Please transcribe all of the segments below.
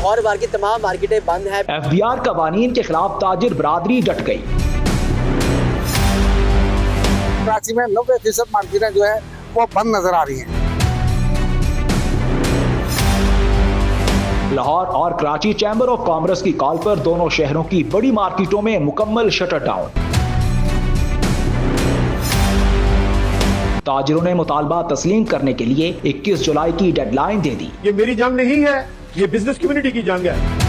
लाहौर बार की तमाम मार्केटें बंद हैं। FBR कवानीन के खिलाफ ताजिर बरादरी डट गई। कराची में 90% मार्केटें जो है वो बंद नजर आ रही हैं। लाहौर और कराची चैम्बर ऑफ कॉमर्स की कॉल पर दोनों शहरों की बड़ी मार्केटों में मुकम्मल शटर डाउन। ताजिरों ने मुतालबा तस्लीम करने के लिए 21 जुलाई की डेडलाइन दे दी। ये मेरी जंग नहीं है, ये बिजनेस कम्युनिटी की जंग है।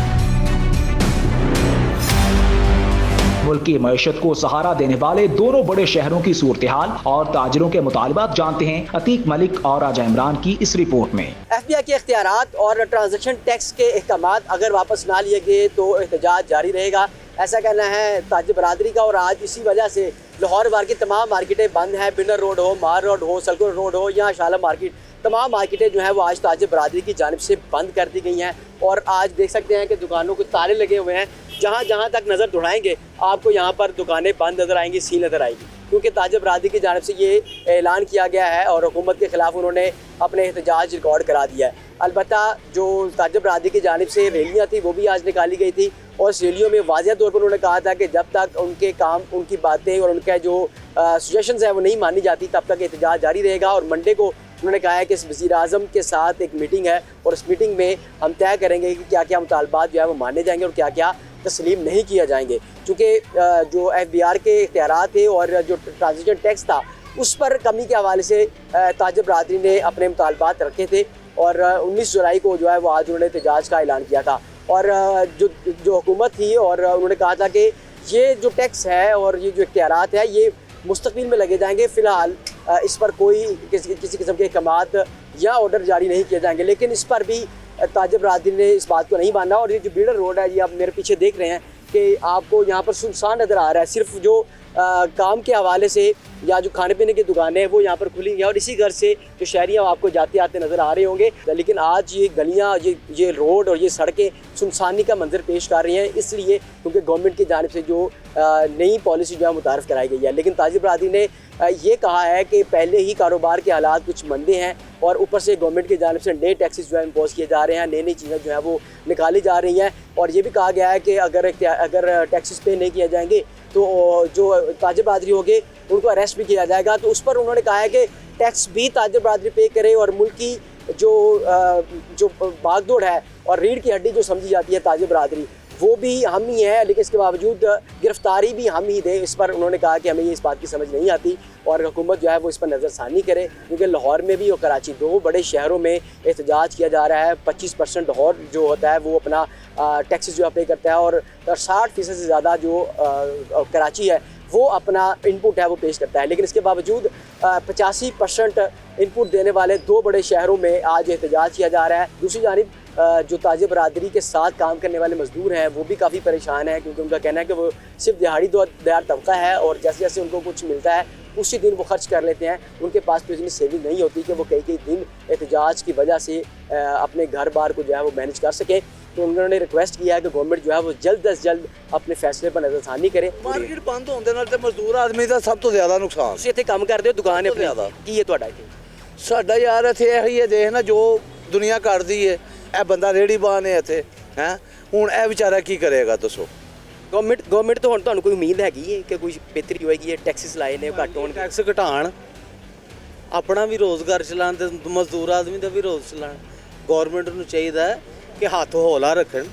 मुल्क की मईशत को सहारा देने वाले दोनों बड़े शहरों की सूरत हाल और ताजिरों के मुतालबात जानते हैं अतीक मलिक और राजा इमरान की इस रिपोर्ट में। FBI के इख्तियारात और ट्रांजैक्शन टैक्स के अहकामात अगर वापस ना लिए गए तो एहतजाज जारी रहेगा, ऐसा कहना है ताजिर बरादरी का। और आज इसी वजह से लाहौर बार की तमाम मार्केटें बंद हैं। बिनर रोड हो, मार रोड हो, सलकुर रोड हो या शाला मार्केट, तमाम मार्केटें जो हैं वो आज ताजिर बरादरी की जानिब से बंद कर दी गई हैं। और आज देख सकते हैं कि दुकानों को ताले लगे हुए हैं। जहाँ जहाँ तक नज़र दौड़ाएंगे आपको यहाँ पर दुकानें बंद नज़र आएंगी, सी नज़र आएगी, क्योंकि ताजिर बरादरी की जानिब से ये ऐलान किया गया है और हुकूमत के ख़िलाफ़ उन्होंने अपने एहतजाज रिकॉर्ड करा दिया है। अलबत्ता जो ताजिर बरादरी की जानिब से रैलियाँ थी वो भी आज निकाली गई थी और इस रैलियों में वाज़ेह तौर पर उन्होंने कहा था कि जब तक उनके काम, उनकी बातें और उनके जो सजेशंस हैं वो नहीं मानी जाती तब तक एहतजाज जारी रहेगा। और मंडे को उन्होंने कहा है कि वज़ीर-ए-आज़म के साथ एक मीटिंग है और इस मीटिंग में हम तय करेंगे कि क्या क्या मुतालबात जो है वो माने जाएंगे और क्या क्या तस्लीम नहीं किया जाएंगे। चूँकि जो FBR के इख्तियारात थे और जो ट्रांजिशन टैक्स था उस पर कमी के हवाले से ताजिर बरादरी ने अपने मुतालबात रखे थे और 19 जुलाई को जो है वो आज उन्होंने एहतजाज का ऐलान किया था। और जो हुकूमत थी और उन्होंने कहा था कि ये जो टैक्स है और ये जो इख्तियारात है ये मुस्तक़बिल में लगे जाएंगे, फ़िलहाल इस पर कोई किसी किस्म के अहकामात या ऑर्डर जारी नहीं किए जाएंगे। लेकिन इस पर भी ताजिर बरादरी ने इस बात को नहीं माना। और ये जो बिल्डर रोड है, ये आप मेरे पीछे देख रहे हैं कि आपको यहाँ पर सुनसान नज़र आ रहा है। सिर्फ जो काम के हवाले से या जो खाने पीने की दुकानें हैं वो यहाँ पर खुली हैं और इसी घर से जो शहरियाँ आपको जाते आते नज़र आ रहे होंगे। लेकिन आज ये गलियाँ, ये रोड और ये सड़कें सुनसानी का मंजर पेश कर रही हैं, इसलिए क्योंकि गवर्नमेंट की जानिब से जो नई पॉलिसी जो है मुतारफ़ कराई गई है। लेकिन ताजिर बरादरी ने ये कहा है कि पहले ही कारोबार के हालात कुछ मंदे हैं और ऊपर से गवर्नमेंट की जानिब से नए टैक्सेस जो है इम्पोज किए जा रहे हैं, नई नई चीज़ें जो है वो निकाली जा रही हैं। और ये भी कहा गया है कि अगर टैक्सेस पे नहीं किए जाएंगे तो जो ताजिर बरादरी होंगे उनको अरेस्ट भी किया जाएगा। तो उस पर उन्होंने कहा है कि टैक्स भी ताजिर बरादरी पे करे और मुल्क की जो भागदौड़ है और रीढ़ की हड्डी जो समझी जाती है ताजिर बरादरी, वो भी हम ही है, लेकिन इसके बावजूद गिरफ्तारी भी हम ही दें। इस पर उन्होंने कहा कि हमें ये इस बात की समझ नहीं आती और हुकूमत जो है वो इस पर नज़रसानी करे, क्योंकि लाहौर में भी और कराची, दो बड़े शहरों में एहतजाज किया जा रहा है। 25% लाहौर जो होता है वो अपना टैक्सेस जो पे करता है और 60% से ज़्यादा जो कराची है वो अपना इनपुट है वो पेश करता है। लेकिन इसके बावजूद 85% इनपुट देने वाले दो बड़े शहरों में आज एहतजाज किया जा रहा है। दूसरी जानिब जो ताजिर बरादरी के साथ काम करने वाले मजदूर हैं वो भी काफ़ी परेशान हैं, क्योंकि उनका कहना है कि वो सिर्फ दिहाड़ी दार तबका है और जैसे जैसे उनको कुछ मिलता है उसी दिन वो खर्च कर लेते हैं। उनके पास तो इतनी सेविंग नहीं होती कि वो कई दिन एहतजाज की वजह से अपने घर बार को जो है वो मैनेज कर सकें। तो उन्होंने रिक्वेस्ट किया है कि गवर्नमेंट जो है वो जल्द अज जल्द अपने फैसले पर नज़रसानी करे। मार्केट बंद होने नाल ते मजदूर आदमी दा सब तो ज़्यादा नुकसान। ਤੁਸੀਂ ਇੱਥੇ ਕੰਮ ਕਰਦੇ ਹੋ, ਦੁਕਾਨ ਹੈ ज़्यादा ਕੀ ਹੈ ਤੁਹਾਡਾ ਇੱਥੇ? ਸਾਡਾ ਯਾਰ ਇੱਥੇ ਇਹੀ ਹੈ, ਦੇਖ ਨਾ ਜੋ ਦੁਨੀਆ ਕਰਦੀ ਹੈ, ਇਹ ਬੰਦਾ ਰੇੜੀ ਬਾਨ ਹੈ ਇੱਥੇ ਹੈ। ਹੁਣ ਇਹ ਵਿਚਾਰਾ ਕੀ ਕਰੇਗਾ ਦੱਸੋ? ਗਵਰਨਮੈਂਟ ਤੋਂ ਹੁਣ ਤੁਹਾਨੂੰ ਕੋਈ ਉਮੀਦ ਹੈਗੀ ਹੈ ਕਿ ਕੋਈ ਬਿਹਤਰੀ ਹੋਏਗੀ? ਇਹ ਟੈਕਸਿਸ ਲਾਏ ਨੇ ਘੱਟ ਹੋਣਗੇ, ਟੈਕਸ ਘਟਾਣ, ਆਪਣਾ ਵੀ ਰੋਜ਼ਗਾਰ ਚਲਾਉਣ ਤੇ ਮਜ਼ਦੂਰ ਆਦਮੀ ਦਾ ਵੀ ਰੋਜ਼ ਚਲਾਉਣ। ਗਵਰਨਮੈਂਟ ਨੂੰ ਚਾਹੀਦਾ ਹੈ ਕਿ ਹੱਥ ਹੌਲਾ ਰੱਖਣ।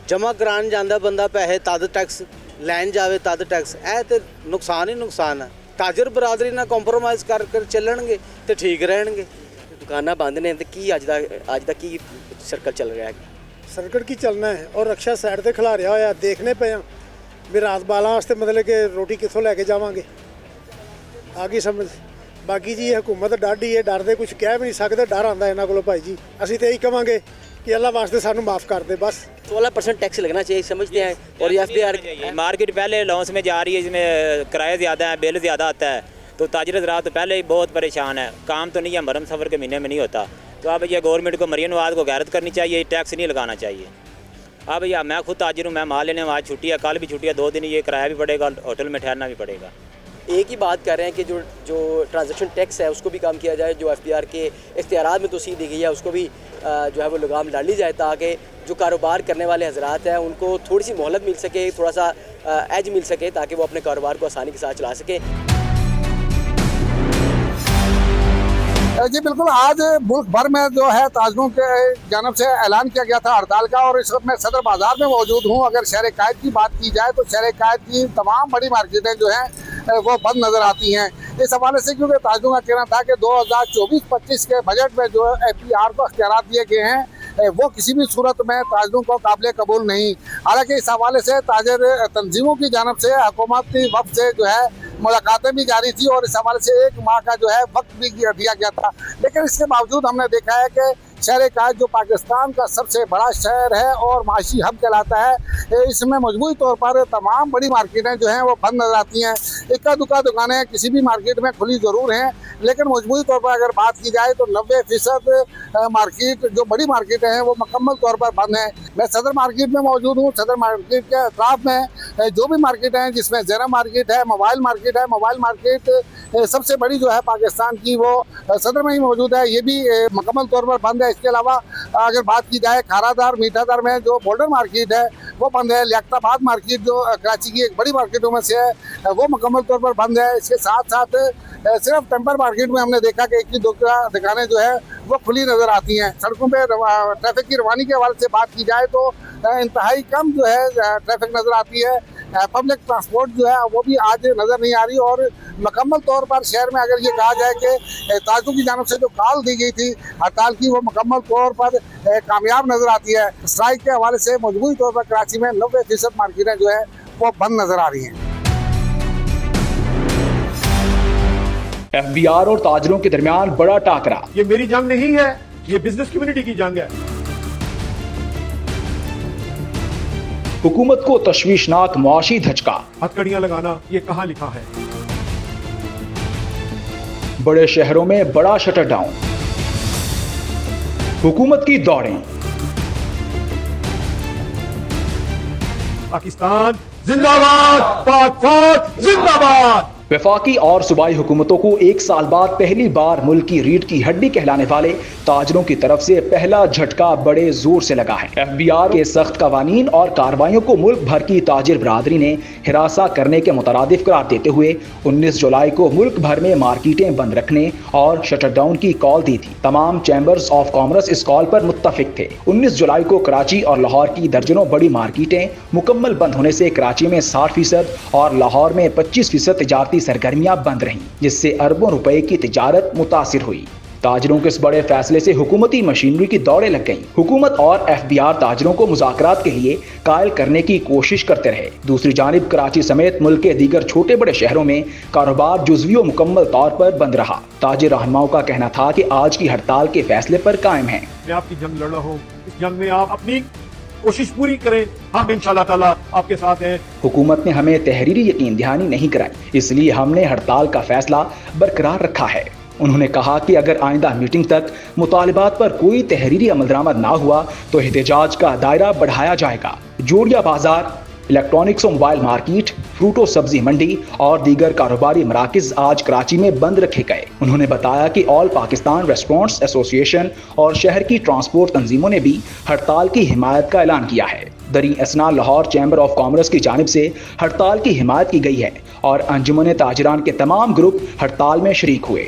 ਜਮ੍ਹਾਂ ਕਰਾਉਣ ਜਾਂਦਾ ਬੰਦਾ ਪੈਸੇ ਤਦ ਟੈਕਸ ਲੈਣ ਜਾਵੇ ਤਦ ਟੈਕਸ, ਇਹ ਤੇ ਨੁਕਸਾਨ ਹੀ ਨੁਕਸਾਨ ਹੈ। ਤਾਜਰ ਬਰਾਦਰੀ ਨਾਲ ਕੰਪਰੋਮਾਈਜ਼ ਕਰ ਚੱਲਣਗੇ ਤੇ ਠੀਕ ਰਹਿਣਗੇ। दुकाना बंद ने तो की अज का की सर्कल चल रहा है? सर्कट की चलना है और रक्षा साइड से खिलारिया होया देखने पे भी रात बालों वास्ते मतलब कि रोटी कितों लैके जावांगे, आ गई समझ। बाकी जी हुकूमत डाढ़ी है, डरते कुछ कह भी नहीं सकते, डर आता इन्हों को भाई जी। असीं तो यही कहांगे कि अल्लाह वास्ते सानू माफ़ कर दे बस। 16% टैक्स लगना चाहिए समझते हैं। और FBR मार्केट पहले लॉस में जा रही है, इसमें किराया ज़्यादा है, बिल ज़्यादा आता है, तो ताजिर हज़रात तो पहले ही बहुत परेशान है। काम तो नहीं है, मरम सफ़र के महीने में नहीं होता। तो अब ये गवर्नमेंट को मरियम नवाज़ को गैरत करनी चाहिए, टैक्स नहीं लगाना चाहिए। अब भैया मैं खुद ताजिर हूँ, मैं माल लेने में आज छुट्टी है, कल भी छुट्टी है, 2 दिन ये किराया भी पड़ेगा, होटल में ठहरना भी पड़ेगा। एक ही बात कर रहे हैं कि जो ट्रांजैक्शन टैक्स है उसको भी कम किया जाए, जो FBR के इख्तियारात में तोसीह दी गई है उसको भी जो है वो लगाम डाली जाए, ताकि जो कारोबार करने वाले हजरात हैं उनको थोड़ी सी मोहलत मिल सके, थोड़ा सा एज मिल सके ताकि वो अपने कारोबार को आसानी के साथ चला सके। जी बिल्कुल, आज मुल्क भर में जो है ताजरों के जानब से ऐलान किया गया था हड़ताल का, और इस वक्त मैं सदर बाजार में मौजूद हूँ। अगर शहर कायद की बात की जाए तो शहर कायद की तमाम बड़ी मार्केटें जो हैं वो बंद नज़र आती हैं। इस हवाले से क्योंकि ताजरों का कहना था कि 2024-25 के बजट में जो FBR को अख्तियारात दिए गए हैं वो किसी भी सूरत में ताजरों को काबिल कबूल नहीं। हालांकि इस हवाले से ताजर तंजीमों की जानब से हुकूमती वक्त से जो है मुलाकातें भी जारी थी और इस हवाले से 1 माह का जो है वक्त भी दिया गया था। लेकिन इसके बावजूद हमने देखा है कि शहर कायद जो पाकिस्तान का सबसे बड़ा शहर है और माशी हब कहलाता है, इसमें मजबूरी तौर पर तमाम बड़ी मार्केटें जो हैं वो बंद नजर आती हैं। इक्का दुक्का दुकानें किसी भी मार्केट में खुली ज़रूर हैं, लेकिन मजबूरी तौर पर अगर बात की जाए तो 90% मार्केट जो बड़ी मार्केटें हैं वो मुकम्मल तौर पर बंद हैं। मैं सदर मार्केट में मौजूद हूँ। सदर मार्केट के अतराफ में जो भी मार्केट हैं, जिसमें ज़ेना मार्केट है, मोबाइल मार्केट है, मोबाइल मार्केट सबसे बड़ी जो है पाकिस्तान की वो सदर में ही मौजूद है, ये भी मुकम्मल तौर पर बंद है। इसके अलावा अगर बात की जाए खारादार मीठादार में जो बॉर्डर मार्केट है वो बंद है। लियाकताबाद मार्केट जो कराची की एक बड़ी मार्केटों में से है वो मुकम्मल तौर पर बंद है। इसके साथ साथ सिर्फ टेम्पर मार्केट में हमने देखा कि 1 की 2 दुकानें जो है वो खुली नज़र आती हैं। सड़कों पे ट्रैफिक की रवानी के हवाले से बात की जाए तो इंतहाई कम जो है ट्रैफिक नज़र आती है। पब्लिक ट्रांसपोर्ट जो है वो भी आज नज़र नहीं आ रही और मुकम्मल तौर पर शहर में अगर ये कहा जाए कि ताजों की जानब से जो कॉल दी गई थी हड़ताल की वो मुकम्मल तौर पर कामयाब नज़र आती है। स्ट्राइक के हवाले से मजबूरी तौर पर कराची में 90% मार्केटें जो है वो बंद नज़र आ रही हैं। FBR और ताजरों के दरमियान बड़ा टाकरा। ये मेरी जंग नहीं है, ये बिजनेस कम्युनिटी की जंग है। हुकूमत को तशवीशनाक मुआशी धचका। हथकड़ियां लगाना ये कहाँ लिखा है? बड़े शहरों में बड़ा शटर डाउन। हुकूमत की दौड़ें। पाकिस्तान जिंदाबाद, पाक फौज जिंदाबाद। वफाकी और सूबाई हुकूमतों को 1 साल बाद पहली बार मुल्क की रीढ़ की हड्डी कहलाने वाले ताजरों की तरफ से पहला झटका बड़े जोर से लगा है। FBR के सख्त कवानीन और कार्रवाइयों को मुल्क भर की ताजिर बरादरी ने हिरासा करने के मुतरादिफ करार देते हुए 19 जुलाई को मुल्क भर में मार्केटें बंद रखने और शटर डाउन की कॉल दी थी। तमाम चैम्बर्स ऑफ कॉमर्स इस कॉल पर मुत्तफिक थे। 19 जुलाई को कराची और लाहौर की दर्जनों बड़ी मार्केटें मुकम्मल बंद होने से कराची में 60% और लाहौर में 25% तिजारती सरगर्मियां बंद रहीं, जिससे अरबों रुपए की तिजारत मुतासिर हुई। ताजरों के इस बड़े फैसले से हुकूमती मशीनरी की दौड़ें लग गईं। हुकूमत और FBR ताजरों को मुज़ाकरात के लिए कायल करने की कोशिश करते रहे। दूसरी जानिब कराची समेत मुल्क के दीगर छोटे बड़े शहरों में कारोबार जुज़वी व मुकम्मल तौर पर बंद रहा। ताजिर रहनुमाओं का कहना था कि आज की हड़ताल के फैसले पर कायम है। मैं आपकी जंग लड़ रहा हूँ, इस जंग में आप अपनी कोशिश पूरी करें, हम इंशाअल्लाह ताला आपके साथ हैं। हुकूमत ने हमें तहरीरी यकीन दहानी नहीं कराई, इसलिए हमने हड़ताल का फैसला बरकरार रखा है। उन्होंने कहा कि अगर आइंदा मीटिंग तक मुतालिबात पर कोई तहरीरी अमलदरामद ना हुआ तो एहतजाज का दायरा बढ़ाया जाएगा। जोड़िया बाजार, इलेक्ट्रॉनिक्स और मोबाइल मार्केट, फ्रूट और सब्जी मंडी और दीगर कारोबारी मराकज आज कराची में बंद रखे गए। उन्होंने बताया कि ऑल पाकिस्तान रेस्टोरेंट्स एसोसिएशन और शहर की ट्रांसपोर्ट तंजीमों ने भी हड़ताल की हिमायत का ऐलान किया है। दरी असना लाहौर चैम्बर ऑफ कॉमर्स की जानिब से हड़ताल की हिमायत की गई है और अंजुमन ताजरान के तमाम ग्रुप हड़ताल में शरीक हुए,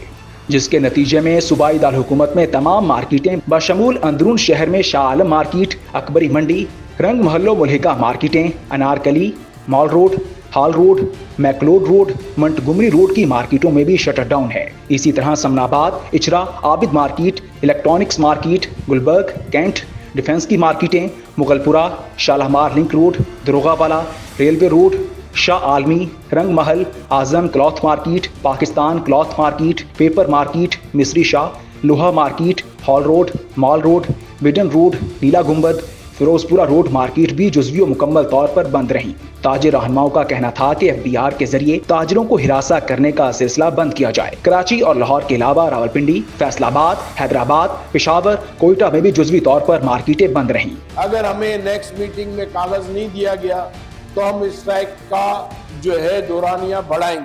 जिसके नतीजे में सूबाई दार हुकूमत में तमाम मार्केटें बशमूल अंदरून शहर में शाह आलम मार्केट, अकबरी मंडी, रंग महल्लो मुल्हिका मार्केटें, Anarkali, mall road, hall road, McLeod road, Montgomery road की मार्केटों में भी शटर डाउन है। इसी तरह Samanabad, Ichhra, Abid market, electronics market, Gulberg, cantt, defence की मार्केटें, Mughalpura, Shalamar link road, Darogawala, railway road, Shah Alami, Rang Mahal, Azam cloth market, Pakistan cloth market, paper market, Misri Shah, लोहा market, hall road, mall road, विडन road, नीला गुंबद, फिरोजपुरा रोड मार्केट भी जुज़वी व मुकम्मल तौर पर बंद रहीं। ताजिर रहनुमाओं का कहना था कि FBR के जरिए ताजिरों को हिरासा करने का सिलसिला बंद किया जाए। कराची और लाहौर के अलावा रावलपिंडी, फैसलाबाद, हैदराबाद, पेशावर, कोयटा में भी जुज़वी तौर पर मार्केटें बंद रहीं। अगर हमें नेक्स्ट मीटिंग में कागज नहीं दिया गया तो हम स्ट्राइक का जो है दौरानिया बढ़ाएंगे।